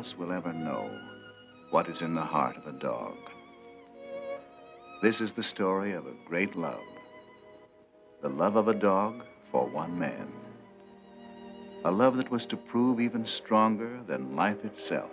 us will ever know what is in the heart of a dog. This is the story of a great love. The love of a dog for one man. A love that was to prove even stronger than life itself.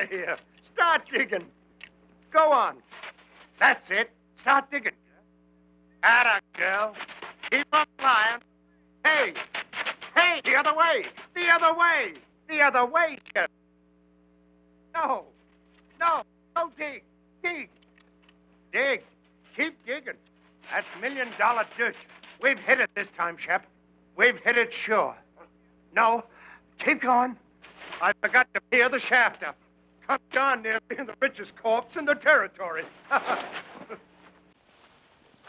Here. Start digging. Go on. That's it. Start digging. Atta girl. Keep on flying. Hey. Hey, the other way. The other way. The other way, Sheriff. No. No. Don't dig. Dig. Dig. Keep digging. That's $1 million dirt. We've hit it this time, Shep. We've hit it sure. No. Keep going. I forgot to peer the shaft up. Come down near being the richest corpse in the territory.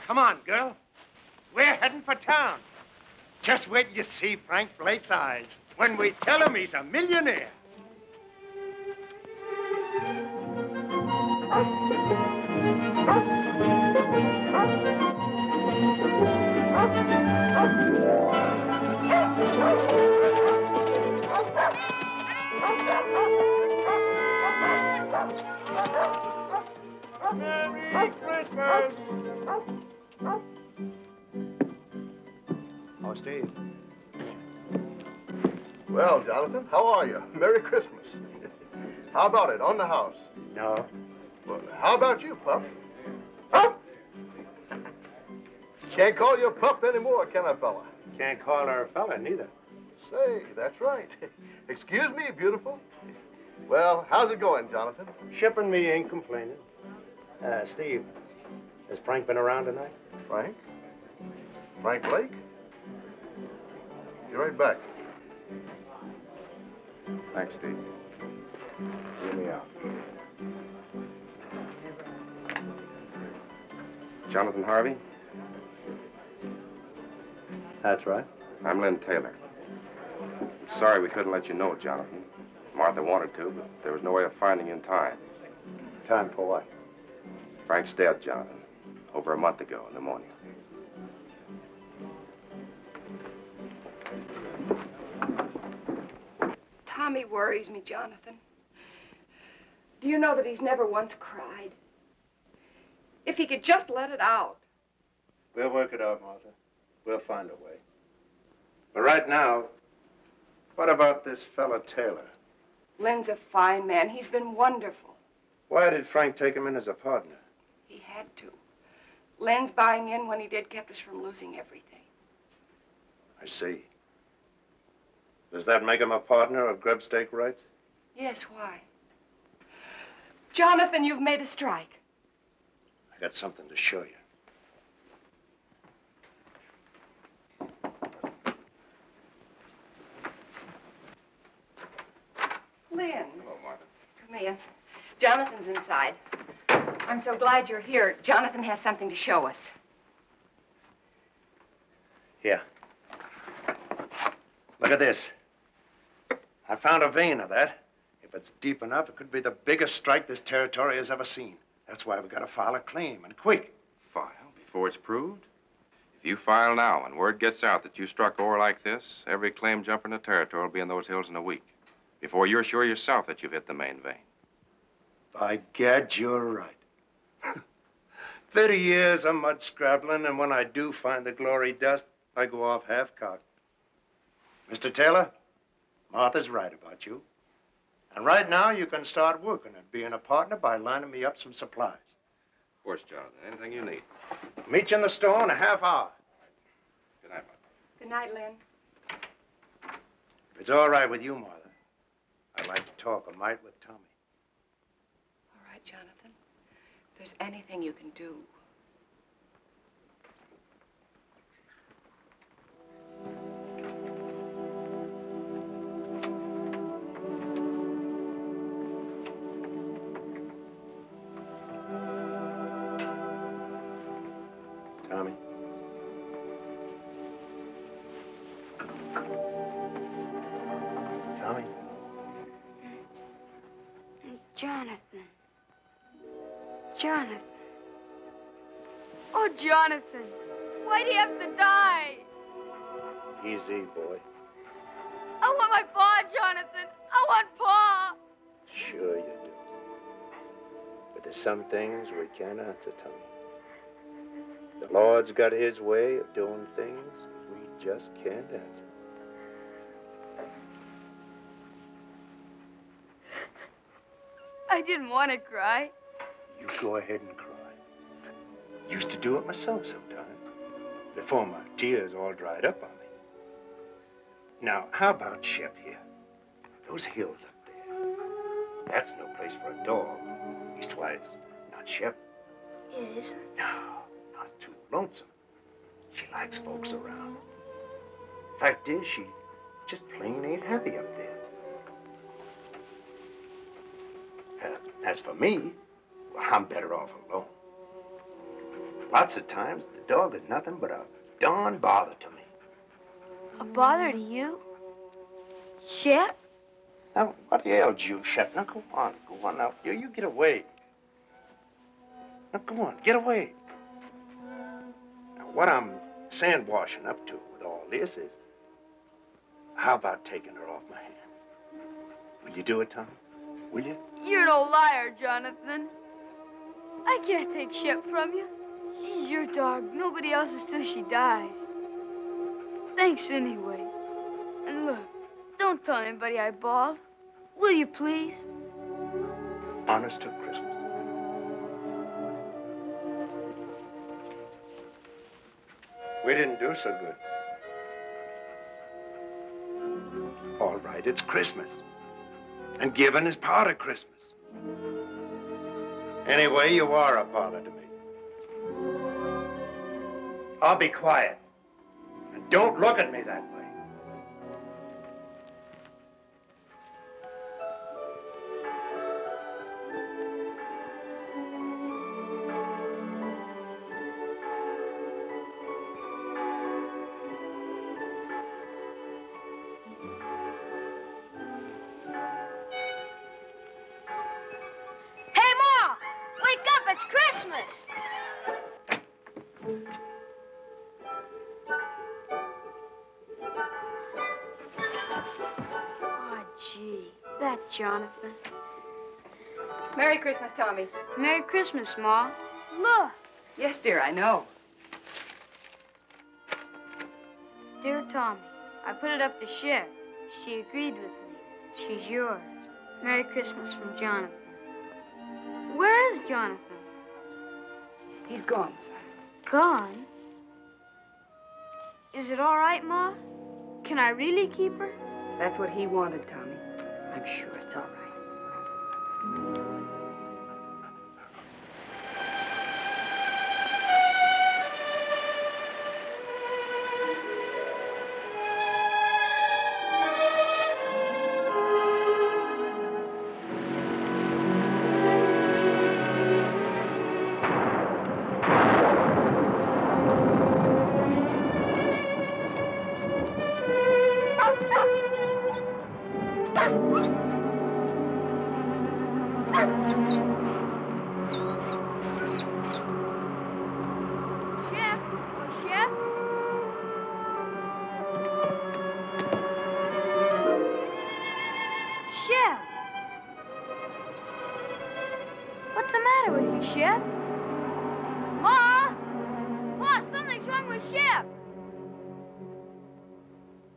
Come on, girl. We're heading for town. Just wait till you see Frank Blake's eyes when we tell him he's a millionaire. Merry Christmas! Oh, Steve. Well, Jonathan, how are you? Merry Christmas. How about it, on the house? No. Well, how about you, Pup? Pup! Can't call you a pup anymore, can I, fella? Can't call her a fella, neither. Say, that's right. Excuse me, beautiful. Well, how's it going, Jonathan? Shipping me ain't complaining. Steve, has Frank been around tonight? Frank? Frank Blake? Be right back. Thanks, Steve. Hear me out. Jonathan Harvey? That's right. I'm Lynn Taylor. I'm sorry we couldn't let you know, Jonathan. Martha wanted to, but there was no way of finding you in time. Time for what? Frank's dead, Jonathan. Over a month ago, in the morning. Tommy worries me, Jonathan. Do you know that he's never once cried? If he could just let it out. We'll work it out, Martha. We'll find a way. But right now, what about this fella Taylor? Lynn's a fine man. He's been wonderful. Why did Frank take him in as a partner? He had to. Lynn's buying in when he did kept us from losing everything. I see. Does that make him a partner of grub stake rights? Yes, why? Jonathan, you've made a strike. I got something to show you. Lynn. Hello, Martha. Come in. Jonathan's inside. I'm so glad you're here. Jonathan has something to show us. Here. Look at this. I found a vein of that. If it's deep enough, it could be the biggest strike this territory has ever seen. That's why we got to file a claim, and quick. File before it's proved? If you file now and word gets out that you struck ore like this, every claim jumper in the territory will be in those hills in a week. Before you're sure yourself that you've hit the main vein. By gad, you're right. 30 years of mud scrabbling, and when I do find the glory dust, I go off half-cocked. Mr. Taylor, Martha's right about you. And right now, you can start working at being a partner by lining me up some supplies. Of course, Jonathan. Anything you need. Meet you in the store in a half hour. Good night, Mother. Good night, Lynn. If it's all right with you, Martha, I'd like to talk a mite with Tommy. All right, Jonathan. If there's anything you can do. Tommy. Tommy. Jonathan. Jonathan. Oh, Jonathan. Why'd he have to die? Easy, boy. I want my paw, Jonathan. I want paw. Sure you do. But there's some things we can't answer, Tommy. The Lord's got his way of doing things we just can't answer. I didn't want to cry. You go ahead and cry. Used to do it myself sometimes, before my tears all dried up on me. Now, how about Shep here? Those hills up there. That's no place for a dog. Leastwise, not Shep. It isn't. No, not too lonesome. She likes folks around. Fact is, she just plain ain't happy up there. As for me, well, I'm better off alone. Lots of times, the dog is nothing but a darn bother to me. A bother to you? Shep? Now, what ails you, Shep? Now, go on now. You get away. Now, come on, get away. Now, what I'm sandwashing up to with all this is, how about taking her off my hands? Will you do it, Tom? Will you? You're no liar, Jonathan. I can't take Shep from you. She's your dog. Nobody else's till she dies. Thanks anyway. And look, don't tell anybody I bawled. Will you please? Honest to Christmas. We didn't do so good. All right, it's Christmas. And giving is part of Christmas. Anyway, you are a bother to me. I'll be quiet. And don't look at me that way. It's Christmas! Oh, gee, that Jonathan. Merry Christmas, Tommy. Merry Christmas, Ma. Look. Yes, dear, I know. Dear Tommy, I put it up to Shep. She agreed with me. She's yours. Merry Christmas from Jonathan. Where is Jonathan? He's gone, son. Gone? Is it all right, Ma? Can I really keep her? That's what he wanted, Tommy. I'm sure it's all right. What's the matter with you, Shep? Ma! Ma, something's wrong with Shep!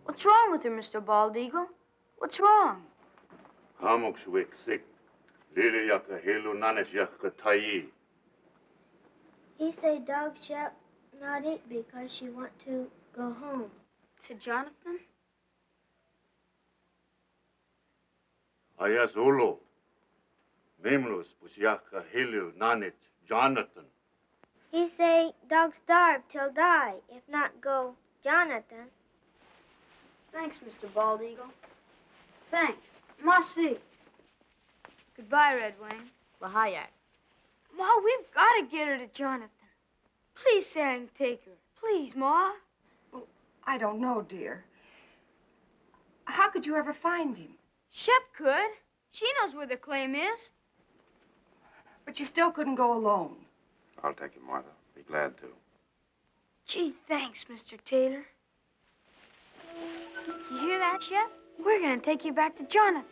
What's wrong with her, Mr. Bald Eagle? What's wrong? Hamok sick. Lili yaka helu nanes yaka tayi. He say dog shall not eat because she want to go home. To Jonathan? Ayas Ulu. Mimlus, Pusyaka, Hilu, Nanit, Jonathan. He say dog starve till die, if not go Jonathan. Thanks, Mr. Bald Eagle. Thanks. Merci. Goodbye, Red Wing. Lahayak. Ma, we've got to get her to Jonathan. Please say I can take her. Please, Ma. Well, I don't know, dear. How could you ever find him? Shep could. She knows where the claim is. But you still couldn't go alone. I'll take him, Martha. Be glad to. Gee, thanks, Mr. Taylor. You hear that, Shep? We're going to take you back to Jonathan.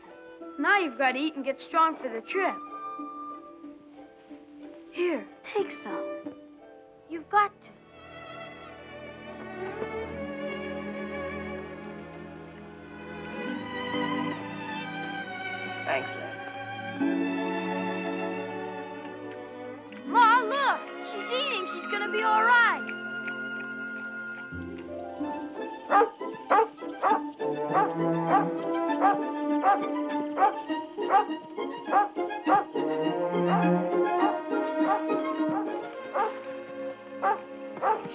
Now you've got to eat and get strong for the trip. Here, take some. You've got to. Thanks, Len. Ma, look! She's eating. She's going to be all right.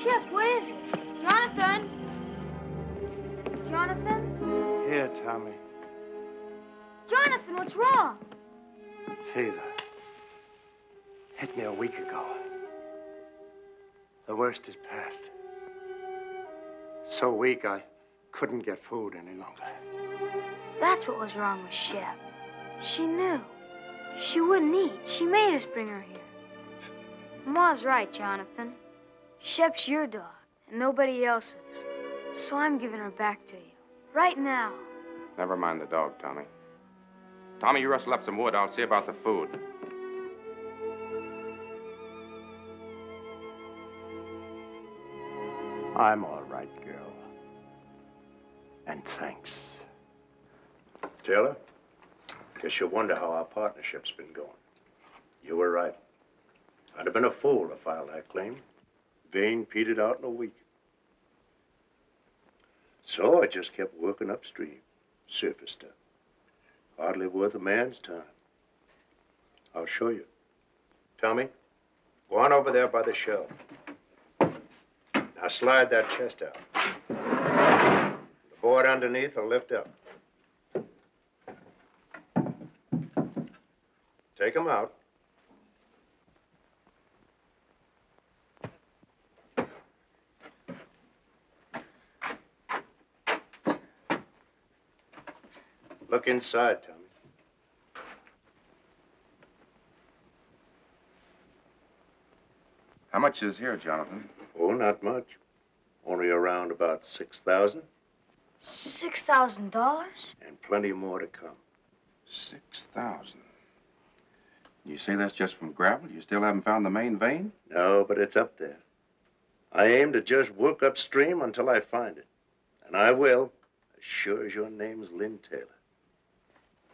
Shep, what is it? Jonathan? Jonathan? Here, Tommy. Jonathan, what's wrong? Fever. Hit me a week ago. The worst is past. So weak I couldn't get food any longer. That's what was wrong with Shep. She knew. She wouldn't eat. She made us bring her here. Ma's right, Jonathan. Shep's your dog, and nobody else's. So I'm giving her back to you. Right now. Never mind the dog, Tommy. Tommy, you rustle up some wood. I'll see about the food. I'm all right, girl. And thanks. Taylor, guess you wonder how our partnership's been going. You were right. I'd have been a fool to file that claim. Vein petered out in a week. So I just kept working upstream, surface stuff. Hardly worth a man's time. I'll show you. Tommy, go on over there by the shelf. Now slide that chest out. The board underneath will lift up. Take them out. Look inside, Tommy. How much is here, Jonathan? Oh, not much. Only around about 6,000, $6,000? and plenty more to come. 6,000. You say that's just from gravel? You still haven't found the main vein? No, but it's up there. I aim to just work upstream until I find it. And I will, as sure as your name's Lynn Taylor.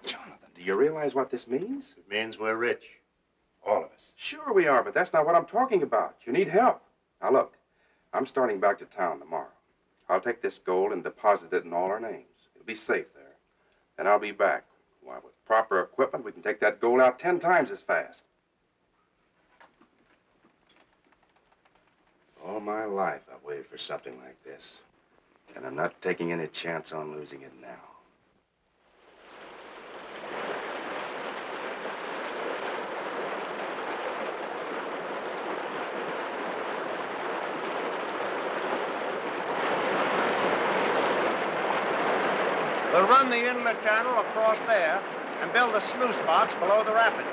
Jonathan, do you realize what this means? It means we're rich. All of us. Sure we are, but that's not what I'm talking about. You need help. Now, look, I'm starting back to town tomorrow. I'll take this gold and deposit it in all our names. It'll be safe there. Then I'll be back. Why, with proper equipment, we can take that gold out 10 times as fast. All my life, I've waited for something like this. And I'm not taking any chance on losing it now. We'll run the inlet channel across there and build a sluice box below the rapid.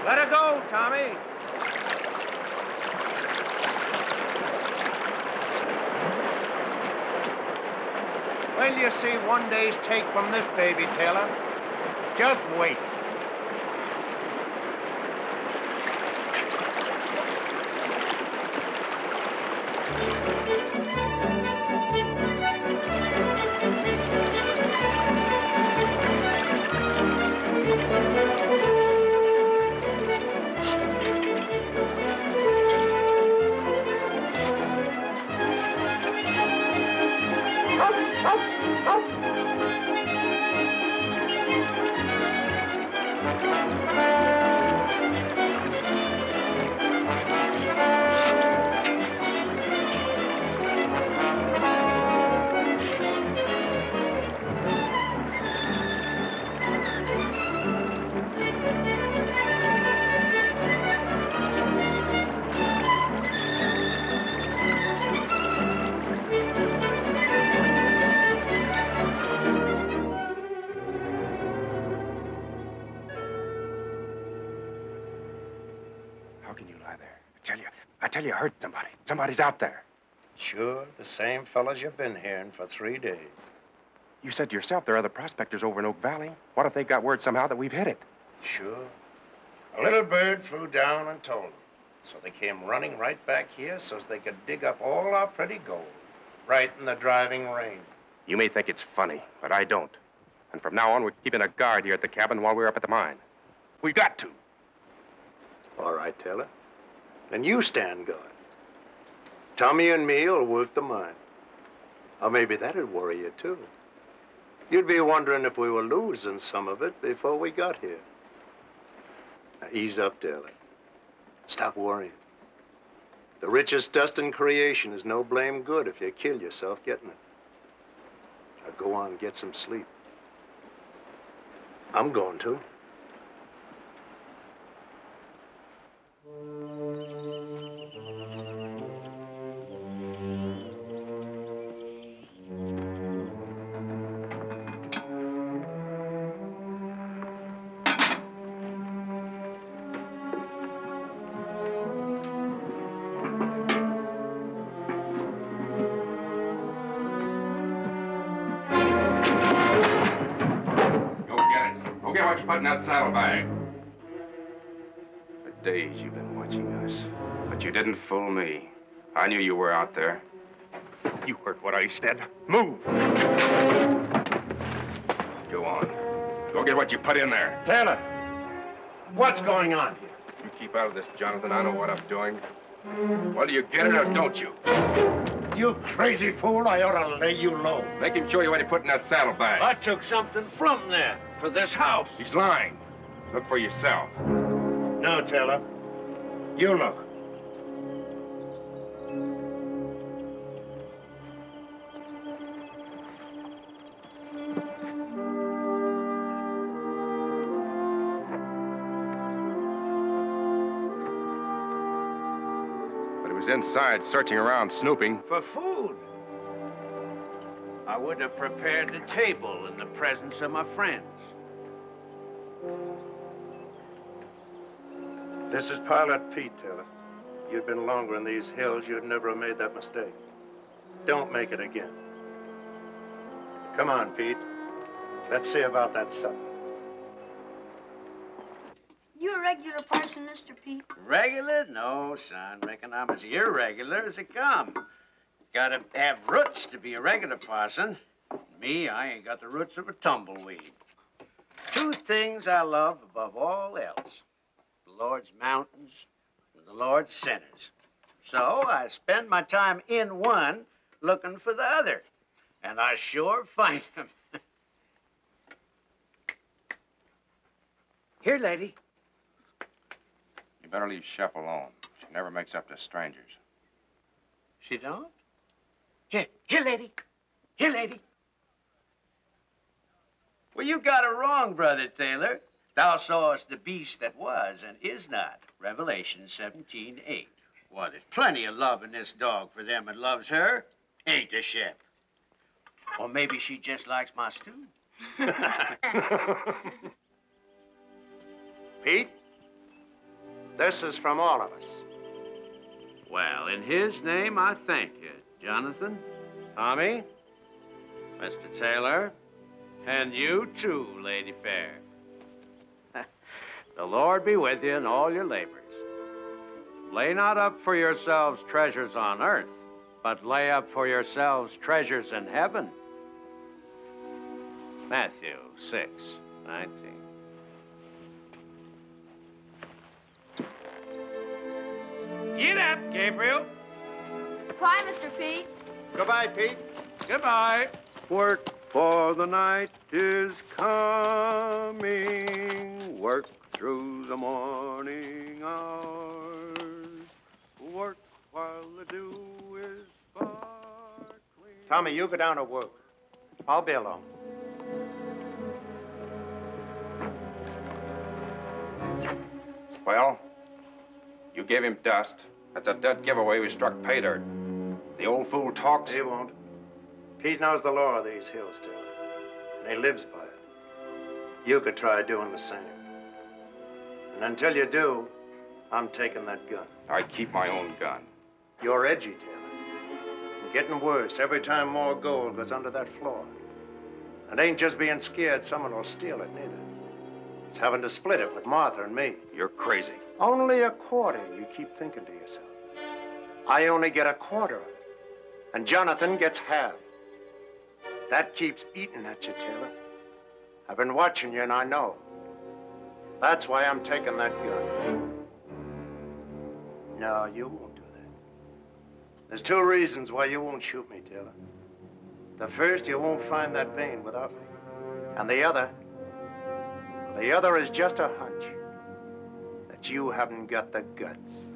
Let her go, Tommy. Well, you see one day's take from this baby, Taylor. Just wait. you heard somebody. Somebody's out there. Sure, the same fellas you've been hearing for 3 days. You said yourself there are other prospectors over in Oak Valley. What if they got word somehow that we've hit it? Sure. A little bird flew down and told them. So they came running right back here so they could dig up all our pretty gold. Right in the driving rain. You may think it's funny, but I don't. And from now on, we're keeping a guard here at the cabin while we're up at the mine. We got to. All right, Taylor. Then you stand guard. Tommy and me will work the mine. Or maybe that'd worry you, too. You'd be wondering if we were losing some of it before we got here. Now, ease up, Taylor. Stop worrying. The richest dust in creation is no blame good if you kill yourself getting it. Now, go on and get some sleep. I'm going to. Put in that saddlebag. For days you've been watching us, but you didn't fool me. I knew you were out there. You heard what I said. Move! Go on. Go get what you put in there. Taylor, what's going on here? You keep out of this, Jonathan. I know what I'm doing. Well, do you get it or don't you? You crazy fool, I ought to lay you low. Make him show you what he put in that saddlebag. I took something from there for this house. He's lying. Look for yourself. No, Taylor. You look. But he was inside, searching around, snooping. For food. I would have prepared the table in the presence of my friends. This is Pilot Pete, Taylor. You'd been longer in these hills, you'd never have made that mistake. Don't make it again. Come on, Pete. Let's see about that supper. You a regular parson, Mr. Pete? Regular? No, son. Reckon I'm as irregular as they come. Gotta have roots to be a regular parson. Me, I ain't got the roots of a tumbleweed. 2 things I love above all else. The Lord's mountains and the Lord's sinners. So I spend my time in one looking for the other. And I sure find them. Here, lady. You better leave Shep alone. She never makes up to strangers. She don't? Here, lady. Here, lady. Well, you got it wrong, Brother Taylor. Thou sawest the beast that was and is not. Revelation 17:8. Well, there's plenty of love in this dog for them that loves her. Ain't there, Shep? Or maybe she just likes my stew. Pete, this is from all of us. Well, in his name, I thank you, Jonathan, Tommy, Mr. Taylor, and you too, Lady Fair. The Lord be with you in all your labors. Lay not up for yourselves treasures on earth, but lay up for yourselves treasures in heaven. Matthew 6:19. Get up, Gabriel. Bye, Mr. Pete. Goodbye, Pete. Goodbye. Work, for the night is coming. Work through the morning hours. Work while the dew is sparkling. Tommy, you go down to work. I'll be alone. Well, you gave him dust. That's a dead giveaway we struck pay dirt. The old fool talks. He won't. Pete knows the law of these hills, Taylor, and he lives by it. You could try doing the same. And until you do, I'm taking that gun. I keep my own gun. You're edgy, Taylor. And getting worse every time more gold goes under that floor. It ain't just being scared someone will steal it, neither. It's having to split it with Martha and me. You're crazy. Only a quarter, you keep thinking to yourself. I only get a quarter of it. And Jonathan gets half. That keeps eating at you, Taylor. I've been watching you, and I know. That's why I'm taking that gun. No, you won't do that. There's two reasons why you won't shoot me, Taylor. The first, you won't find that vein without me. And the other is just a hunch that you haven't got the guts.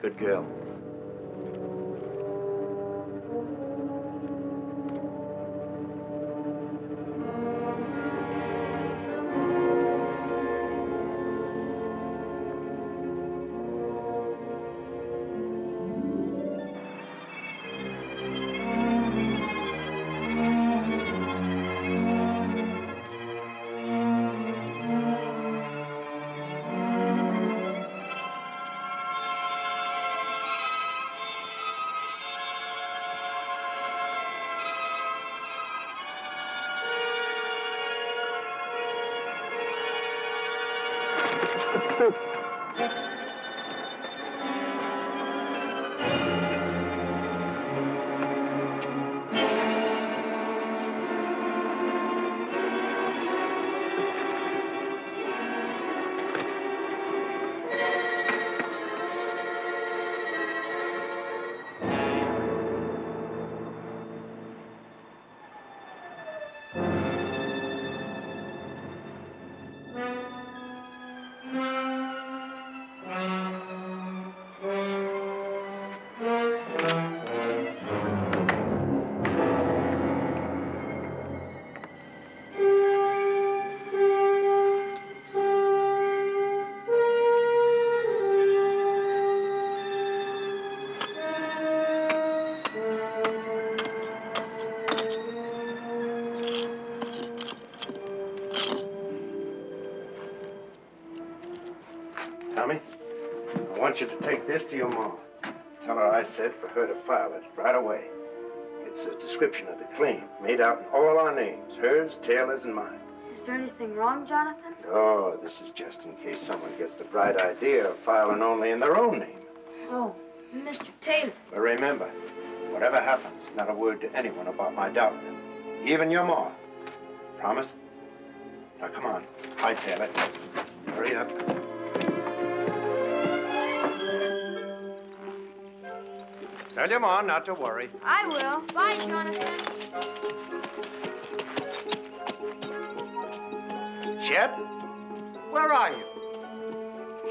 Good girl. Tommy, I want you to take this to your mom. Tell her I said for her to file it right away. It's a description of the claim, made out in all our names, hers, Taylor's, and mine. Is there anything wrong, Jonathan? Oh, this is just in case someone gets the bright idea of filing only in their own name. Oh, Mr. Taylor. But remember, whatever happens, not a word to anyone about my doubting him. Even your ma. Promise? Now, come on. Hightail it. Hurry up. Tell your ma not to worry. I will. Bye, Jonathan. Shep? Where are you?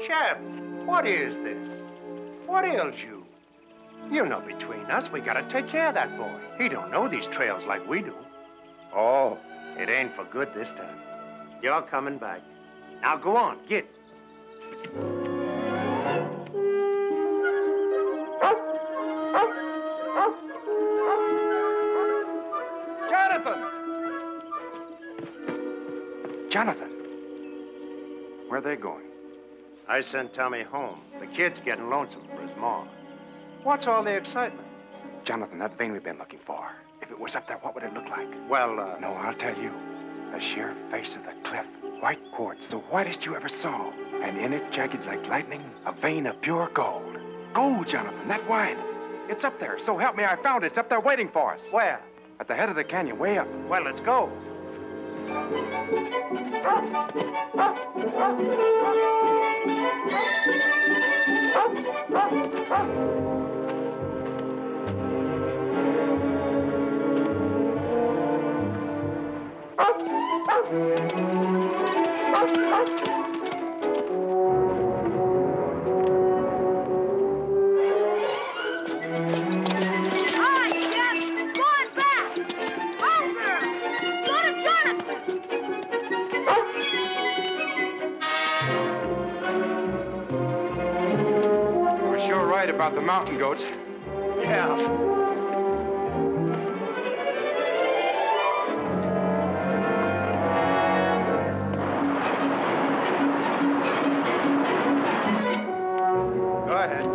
Shep, what is this? What ails you? You know between us, we gotta take care of that boy. He don't know these trails like we do. Oh, it ain't for good this time. You're coming back. Now go on, get. Jonathan. Where are they going? I sent Tommy home. The kid's getting lonesome for his mom. What's all the excitement? Jonathan, that vein we've been looking for. If it was up there, what would it look like? Well, No, I'll tell you. The sheer face of the cliff. White quartz, the whitest you ever saw. And in it, jagged like lightning, a vein of pure gold. Gold, Jonathan, that wide. It's up there. So help me, I found it. It's up there waiting for us. Where? At the head of the canyon, way up. Well, let's go. About the mountain goats. Yeah. Go ahead.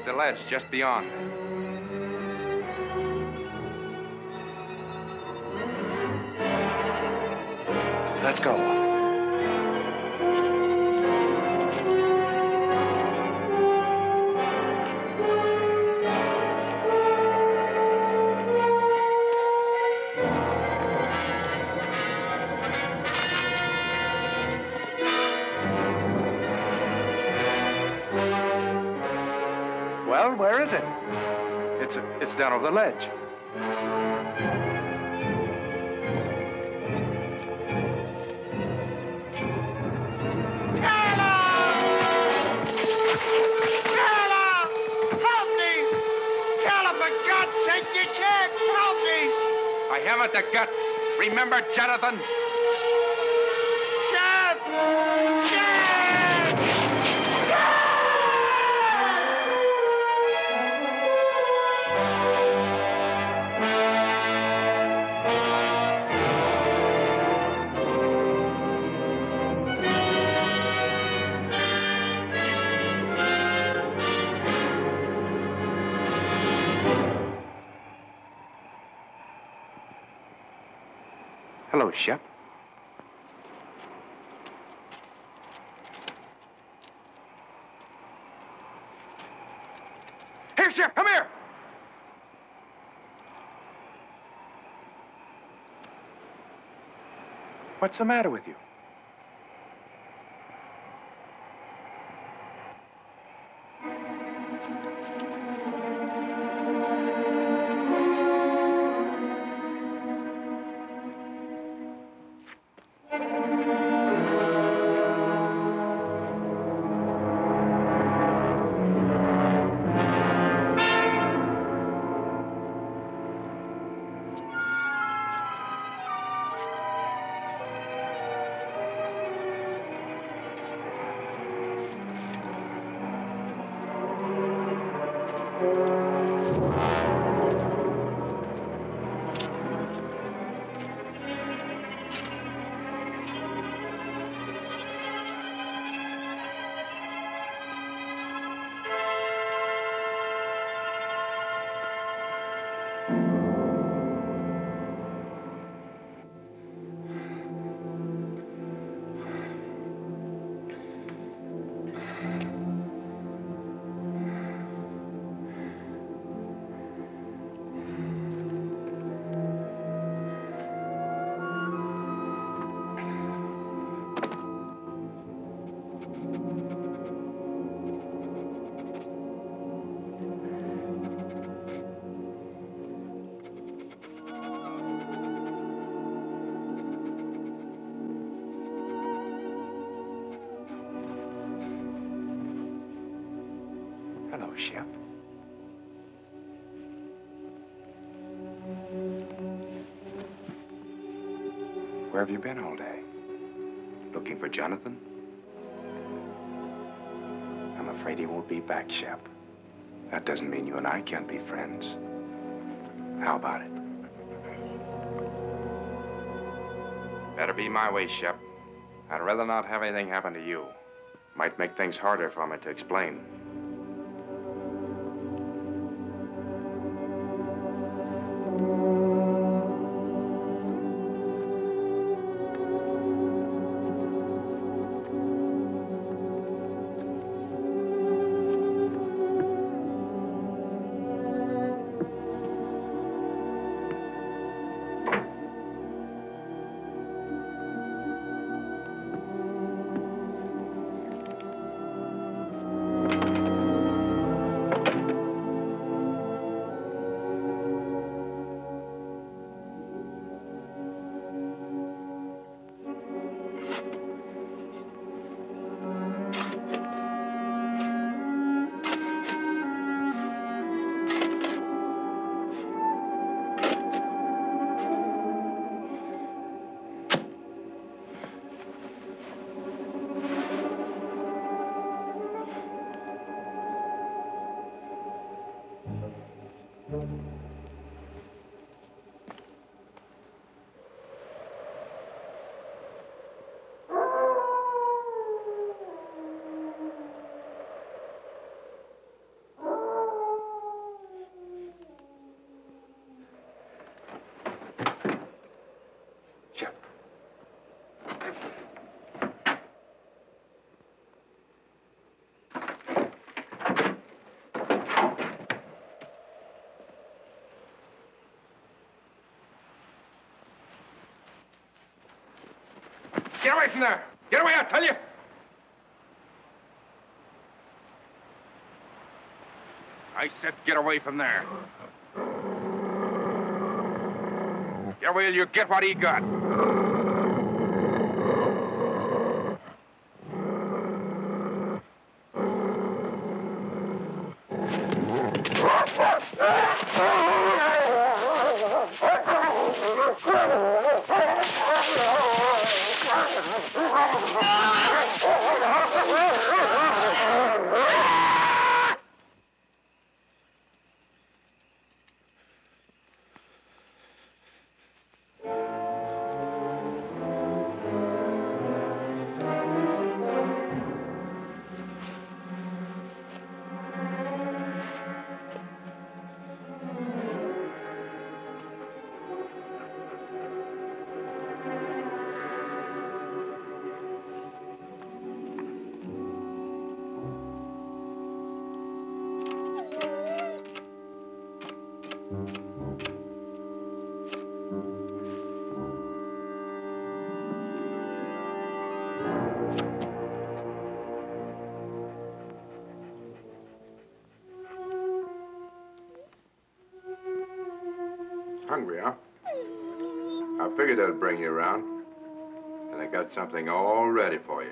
It's a ledge just beyond. Let's go. Well, where is it? It's down over the ledge. I haven't the guts. Remember, Jonathan? Sheriff! Sheriff! Hello, Shep. Here, Shep, come here! What's the matter with you? Hello, Shep. Where have you been all day? Looking for Jonathan? I'm afraid he won't be back, Shep. That doesn't mean you and I can't be friends. How about it? Better be my way, Shep. I'd rather not have anything happen to you. Might make things harder for me to explain. Get away from there! Get away, I tell you! I said get away from there. Get away or you get what he got. Hungry, huh? I figured I'd bring you around. And I got something all ready for you.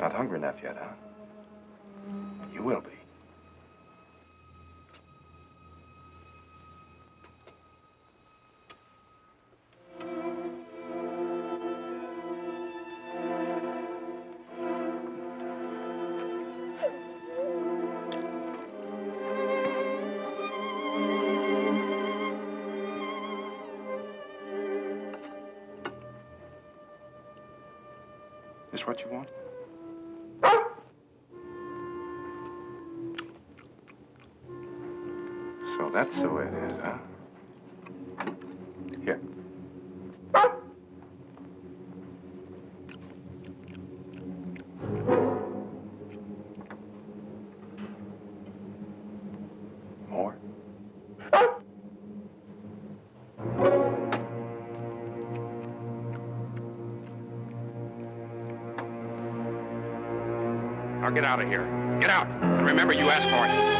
Not hungry enough yet, huh? You will be. This what you want? So that's the way it is, huh? Here. Now get out of here. Get out. And remember, you asked for it.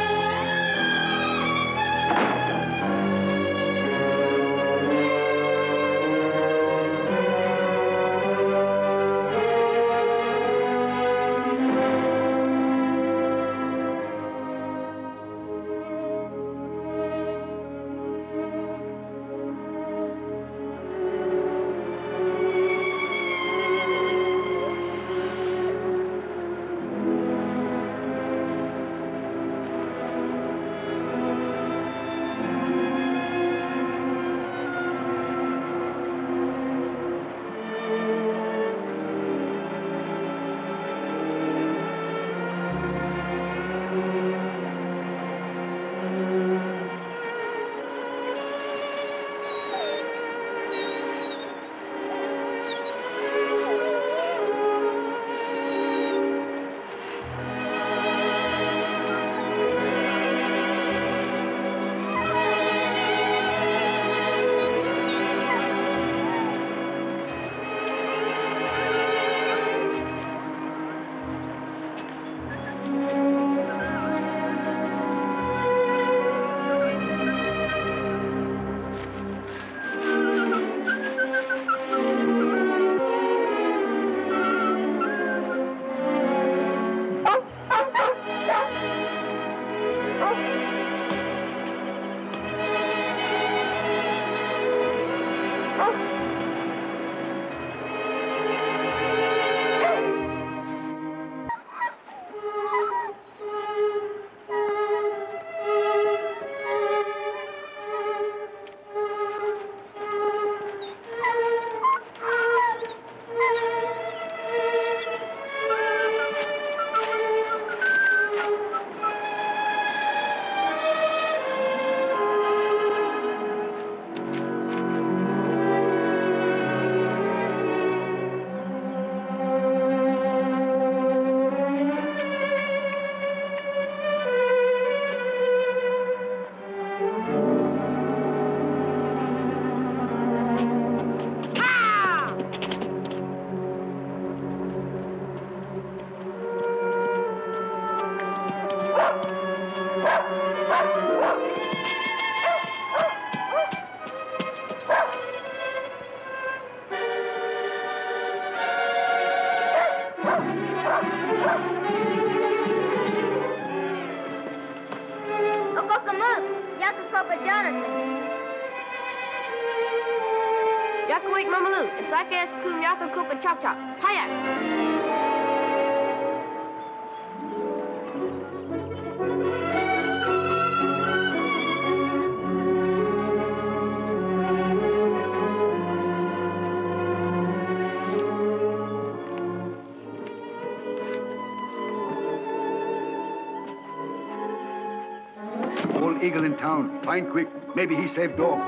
Eagle in town. Find quick. Maybe he saved dog.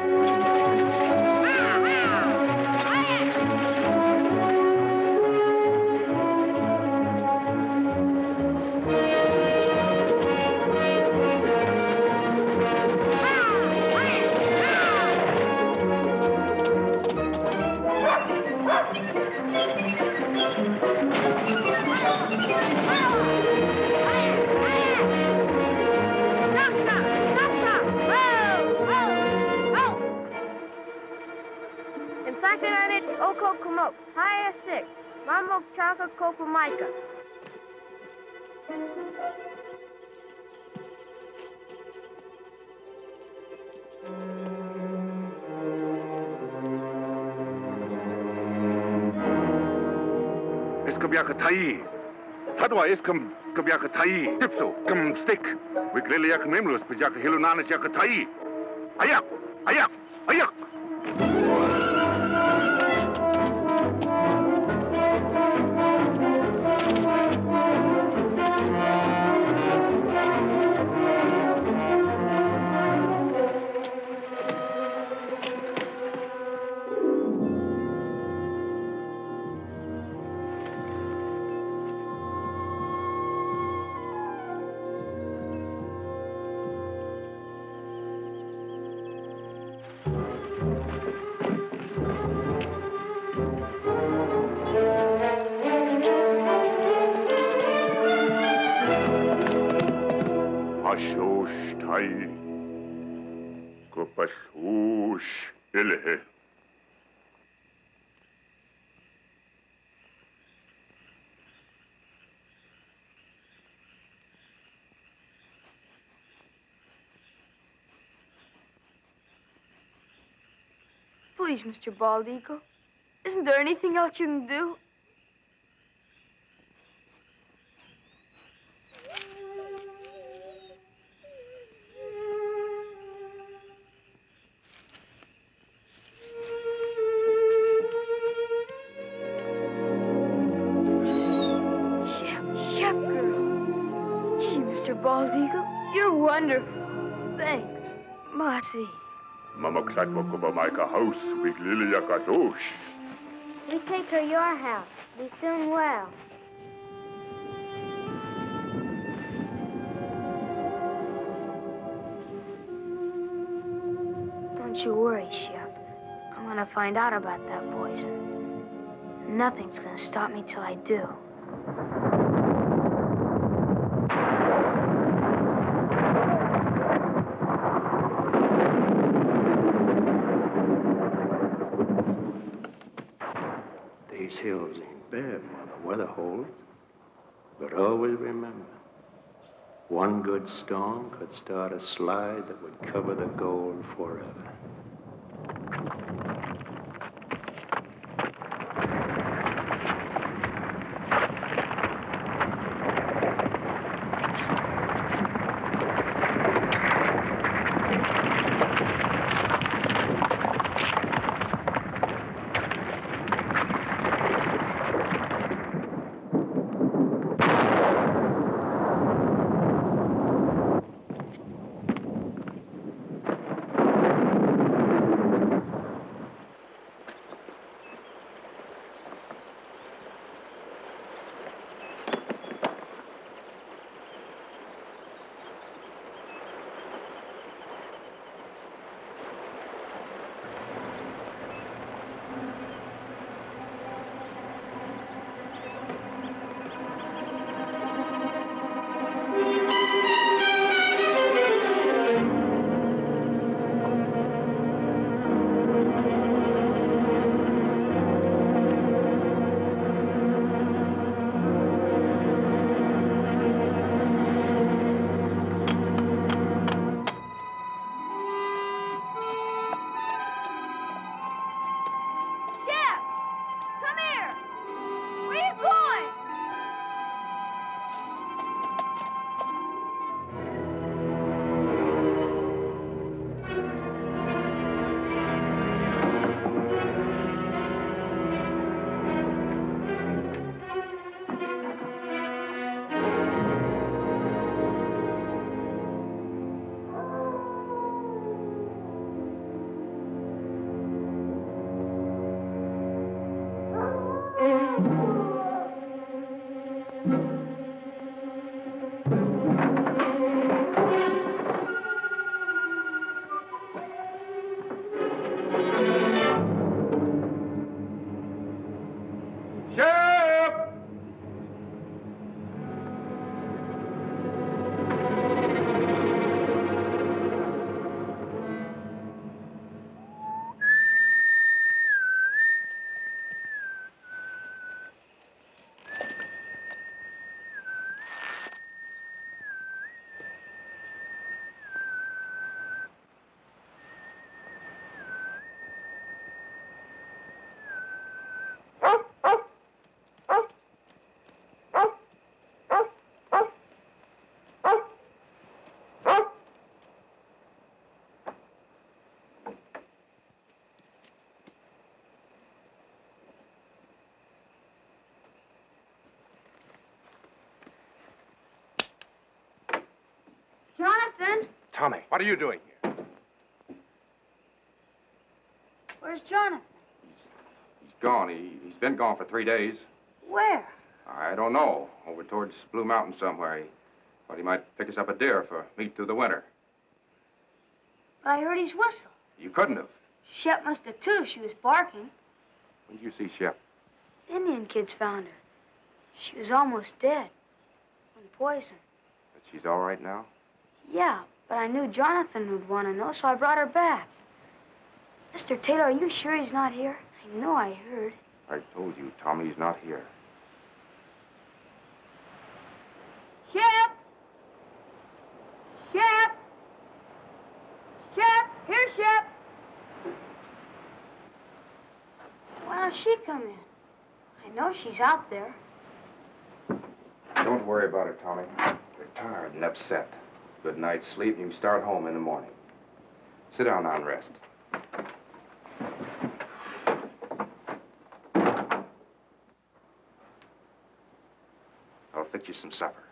Thai. Tadwa iskam kabyaka Thai. Tipso kam stick. Wiklele yak memlos pajaka hilunana chaka Thai. Ayak, ayak, ayak. Bas whoosh, ilhe. Please, Mr. Bald Eagle. Isn't there anything else you can do? Shep girl. Gee, Mr. Bald Eagle, you're wonderful. Thanks. Mossy. Mama klat mokuba maika house, big lily yakatosh. We take her your house. Be soon well. Don't you worry, Shep. I'm gonna find out about that poison. Nothing's gonna stop me till I do. These hills ain't bad while the weather holds. But always remember, one good storm could start a slide that would cover the gold forever. Jonathan? Tommy, what are you doing here? Where's Jonathan? He's gone. He's been gone for 3 days. Where? I don't know. Over towards Blue Mountain somewhere. He thought he might pick us up a deer for meat through the winter. But I heard his whistle. You couldn't have. Shep must have too. She was barking. When did you see Shep? The Indian kids found her. She was almost dead. From poison. But she's all right now? Yeah, But I knew Jonathan would want to know, so I brought her back. Mr. Taylor, are you sure he's not here? I know I heard. I told you, Tommy's not here. Shep! Shep! Shep! Here, Shep! Why don't she come in? I know she's out there. Don't worry about it, Tommy. You're tired and upset. Good night's sleep, and you can start home in the morning. Sit down now and rest. I'll fix you some supper.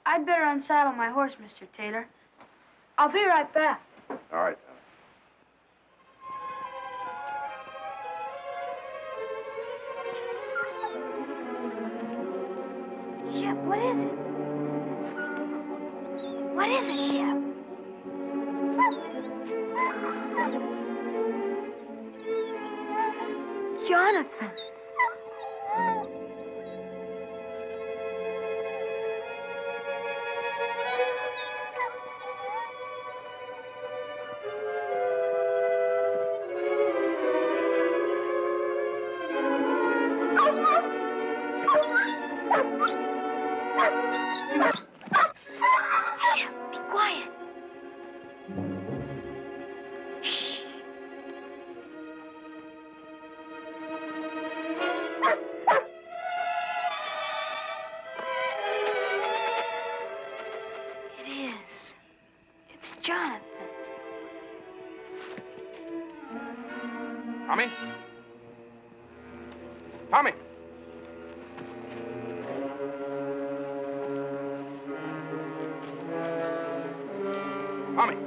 I'd better unsaddle my horse, Mr. Taylor. I'll be right back. All right, Tommy. Shep, what is it? What is it, Shep? Jonathan. Shep, be quiet. Shh. It is. It's Jonathan. Tommy? Tommy! Tommy!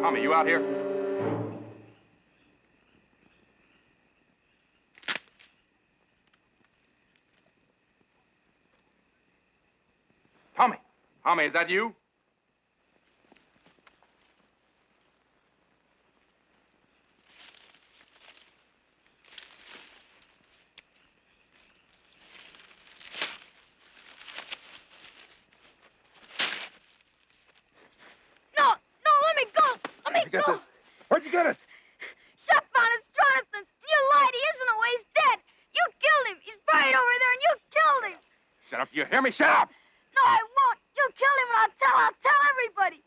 Tommy, you out here? Tommy! Tommy, is that you? Where'd you get it? Shep found it's Jonathan's. You lied. He isn't away. He's dead. You killed him. He's buried over there, and you killed him. Shut up. You hear me? Shut up! No, I won't. You killed him, and I'll tell everybody.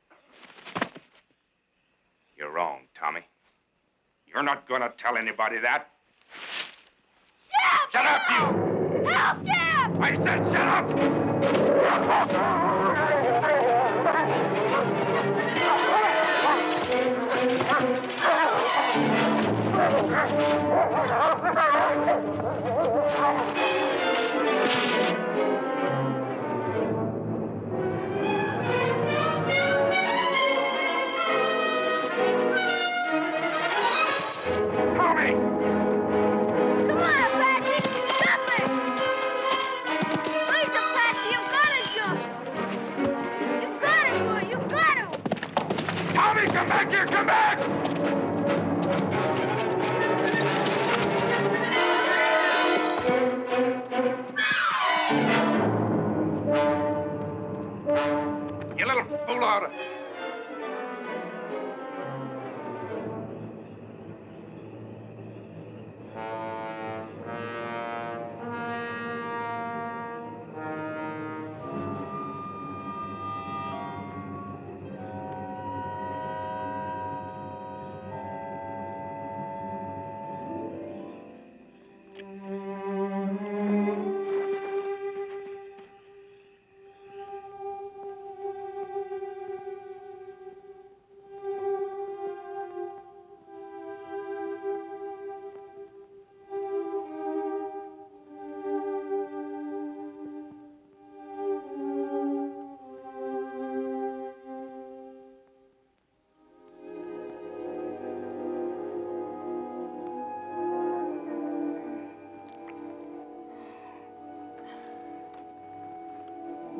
You're wrong, Tommy. You're not gonna tell anybody that. Shep! Shut up, you! Help, Shep! I said shut up! Tommy! Come on, Apache! Stop it! Please, Apache, you've got to jump! You've got to, boy! You've got to! Tommy, come back here! Come back! You little fool out of...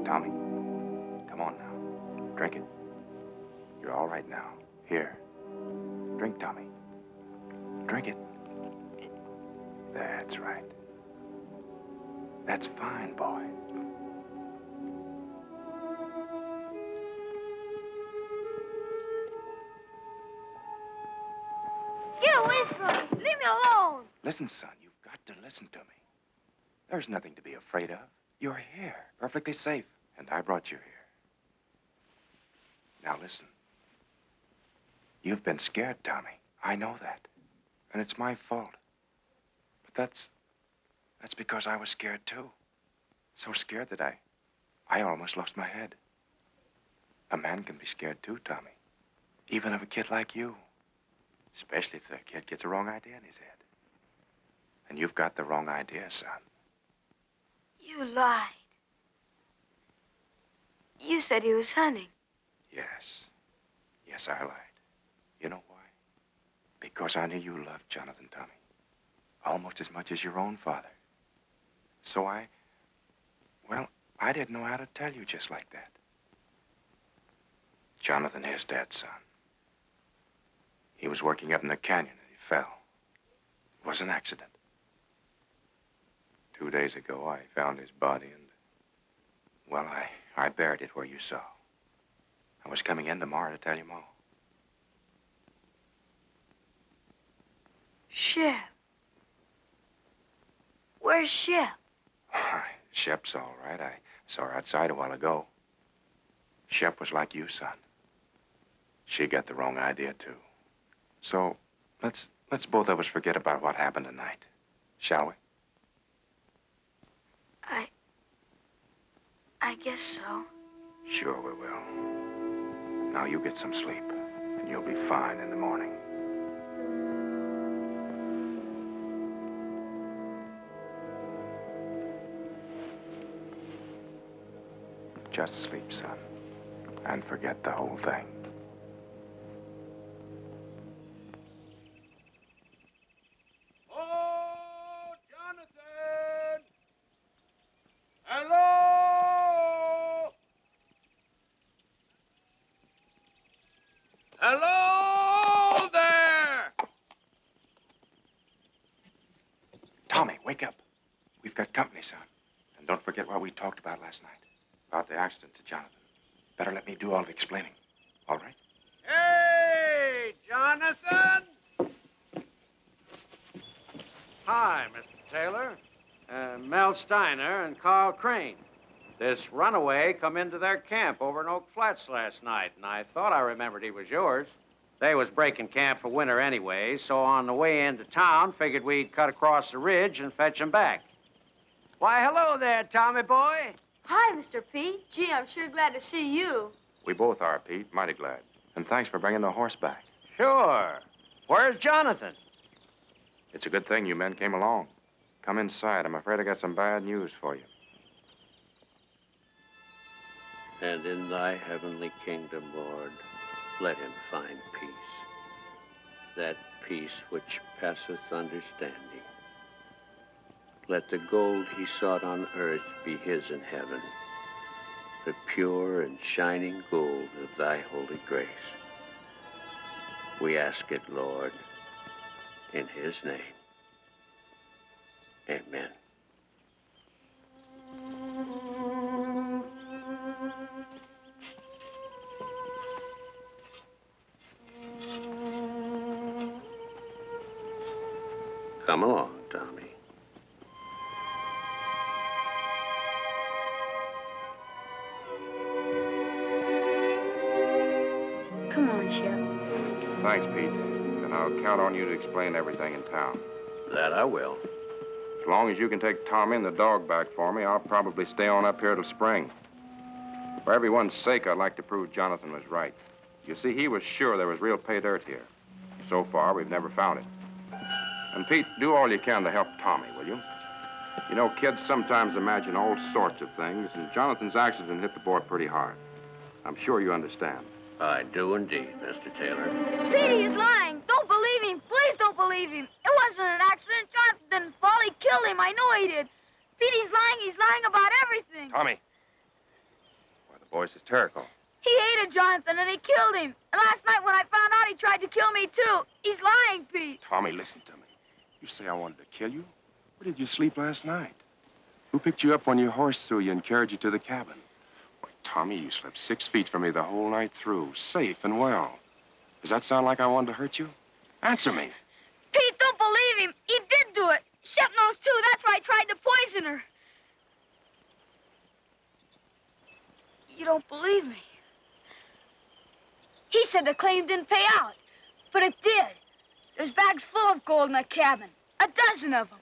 Tommy, Drink it. You're all right now. Here. Drink, Tommy. Drink it. That's right. That's fine, boy. Get away from me. Leave me alone. Listen, son, you've got to listen to me. There's nothing to be afraid of. You're here, perfectly safe, and I brought you here. Now listen. You've been scared, Tommy. I know that. And it's my fault. But that's because I was scared, too. So scared that I almost lost my head. A man can be scared, too, Tommy. Even of a kid like you. Especially if the kid gets the wrong idea in his head. And you've got the wrong idea, son. You lied. You said he was hunting. Yes. Yes, I lied. You know why? Because I knew you loved Jonathan, Tommy. Almost as much as your own father. So I didn't know how to tell you just like that. Jonathan is dead, son. He was working up in the canyon and he fell. It was an accident. 2 days ago, I found his body and, well, I buried it where you saw. I was coming in tomorrow to tell you more. Shep. Where's Shep? Shep's all right. I saw her outside a while ago. Shep was like you, son. She got the wrong idea, too. So, let's both of us forget about what happened tonight. Shall we? I guess so. Sure we will. Now you get some sleep, and you'll be fine in the morning. Just sleep, son, and forget the whole thing. Oh, Jonathan! Hello! Hello there! Tommy, wake up. We've got company, son. And don't forget what we talked about last night. About the accident to Jonathan. Better let me do all the explaining. All right? Hey, Jonathan! Hi, Mr. Taylor. Mel Steiner and Carl Crane. This runaway come into their camp over in Oak Flats last night, and I thought I remembered he was yours. They was breaking camp for winter anyway, so on the way into town, figured we'd cut across the ridge and fetch 'em back. Why, hello there, Tommy boy. Hi, Mr. Pete. Gee, I'm sure glad to see you. We both are, Pete. Mighty glad. And thanks for bringing the horse back. Sure. Where's Jonathan? It's a good thing you men came along. Come inside. I'm afraid I got some bad news for you. And in thy heavenly kingdom, Lord, let him find peace. That peace which passeth understanding. Let the gold he sought on earth be his in heaven, the pure and shining gold of thy holy grace. We ask it, Lord, in his name. Amen. Come along, Tommy. Come on, Shep. Thanks, Pete. And I'll count on you to explain everything in town. That I will. As long as you can take Tommy and the dog back for me, I'll probably stay on up here till spring. For everyone's sake, I'd like to prove Jonathan was right. You see, he was sure there was real pay dirt here. So far, we've never found it. And Pete, do all you can to help Tommy, will you? You know, kids sometimes imagine all sorts of things, and Jonathan's accident hit the boy pretty hard. I'm sure you understand. I do indeed, Mr. Taylor. Petey, he's lying. Don't believe him. Please don't believe him. It wasn't an accident. Jonathan didn't fall. He killed him. I know he did. Petey's lying. He's lying about everything. Tommy. Why, the boy's hysterical. He hated Jonathan, and he killed him. And last night when I found out, he tried to kill me, too. He's lying, Pete. Tommy, listen to me. You say I wanted to kill you? Where did you sleep last night? Who picked you up when your horse threw you and carried you to the cabin? Why, Tommy, you slept 6 feet from me the whole night through, safe and well. Does that sound like I wanted to hurt you? Answer me. Pete, don't believe him. He did do it. Shep knows, too. That's why I tried to poison her. You don't believe me. He said the claim didn't pay out, but it did. There's bags full of gold in that cabin, a dozen of them.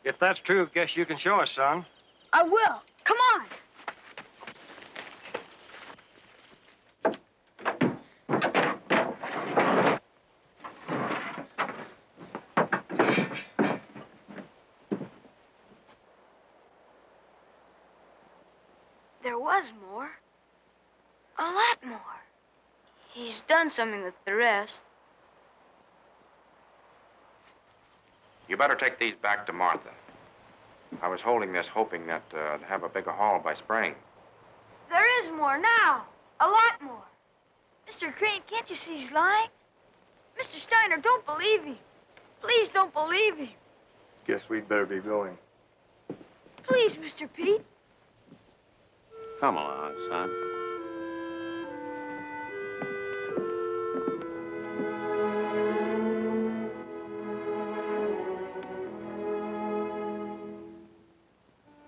If that's true, guess you can show us some. I will. Come on. There was more. A lot more. He's done something with the rest. You better take these back to Martha. I was holding this hoping that I'd have a bigger haul by spring. There is more now. A lot more. Mr. Crane, can't you see he's lying? Mr. Steiner, don't believe him. Please don't believe him. Guess we'd better be going. Please, Mr. Pete. Come along, son.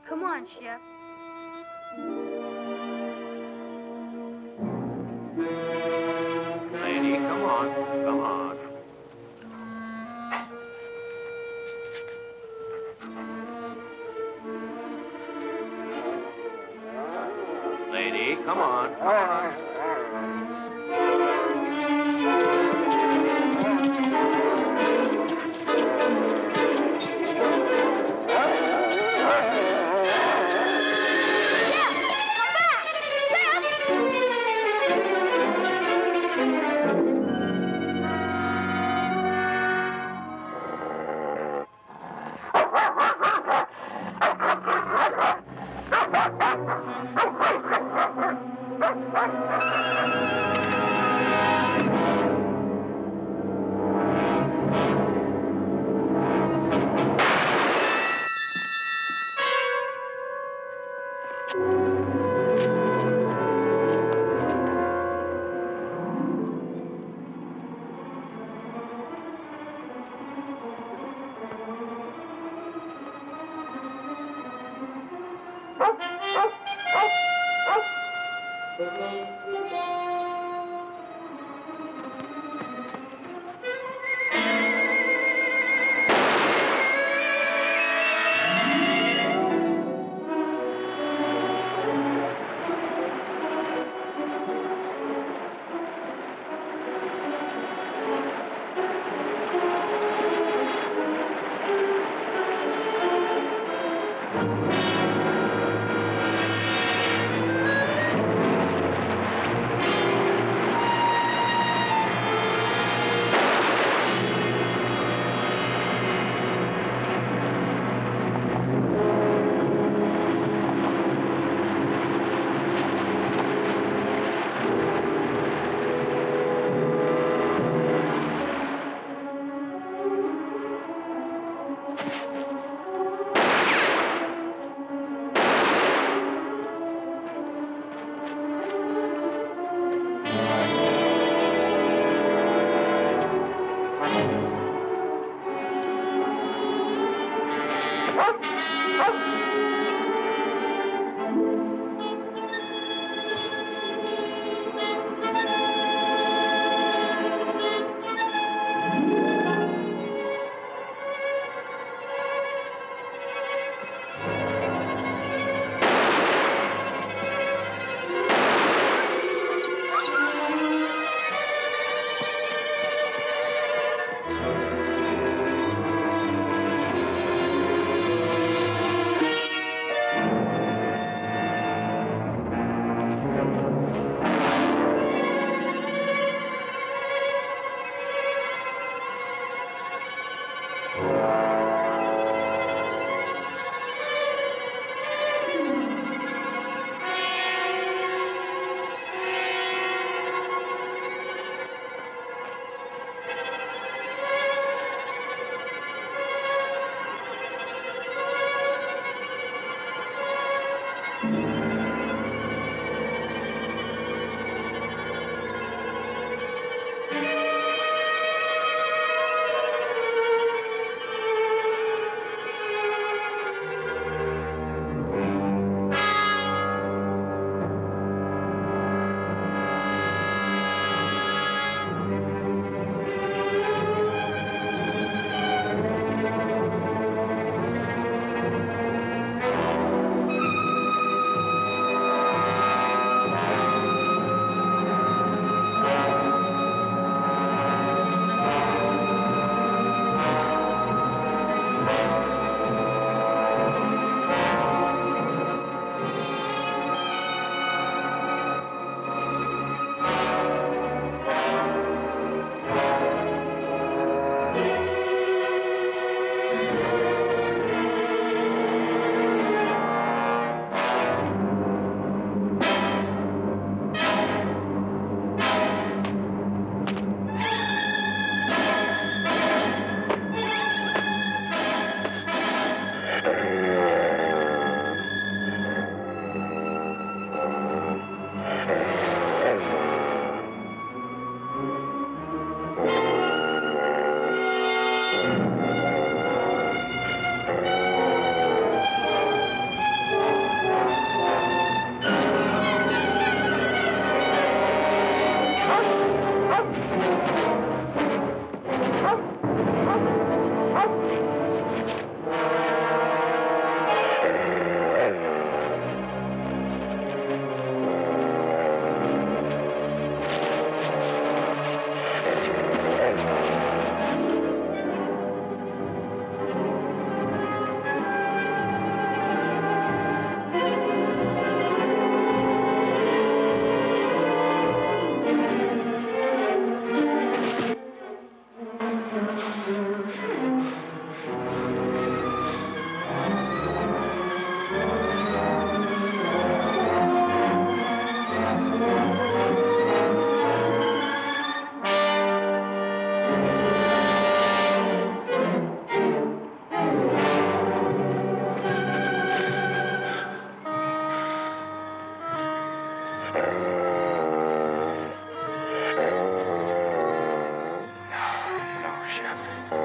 Come on, Shep. Lady, come on. Come on. Lady, come on. Come on. Ha ha ha!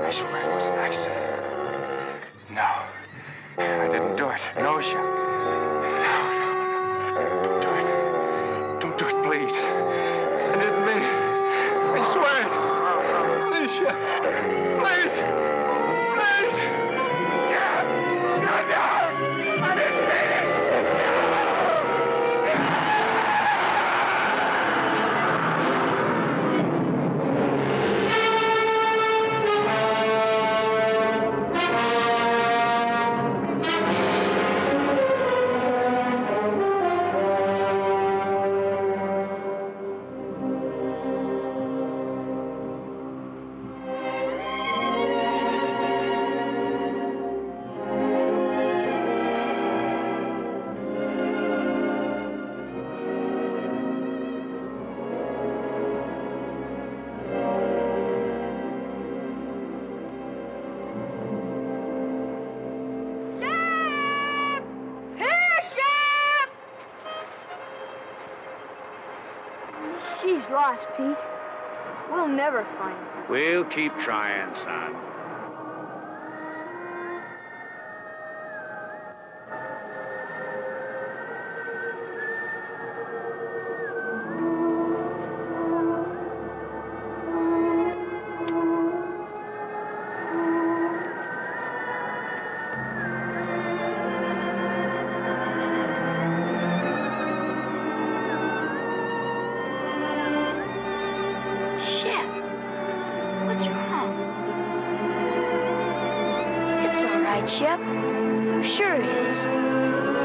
I swear it was an accident. No. I didn't do it. No, Shep. No. Don't do it. Don't do it, please. I didn't mean it. I swear it. Please, Shep. Please. Please. No. I didn't mean it. She's lost, Pete. We'll never find her. We'll keep trying, son. Shep, I'm sure it is.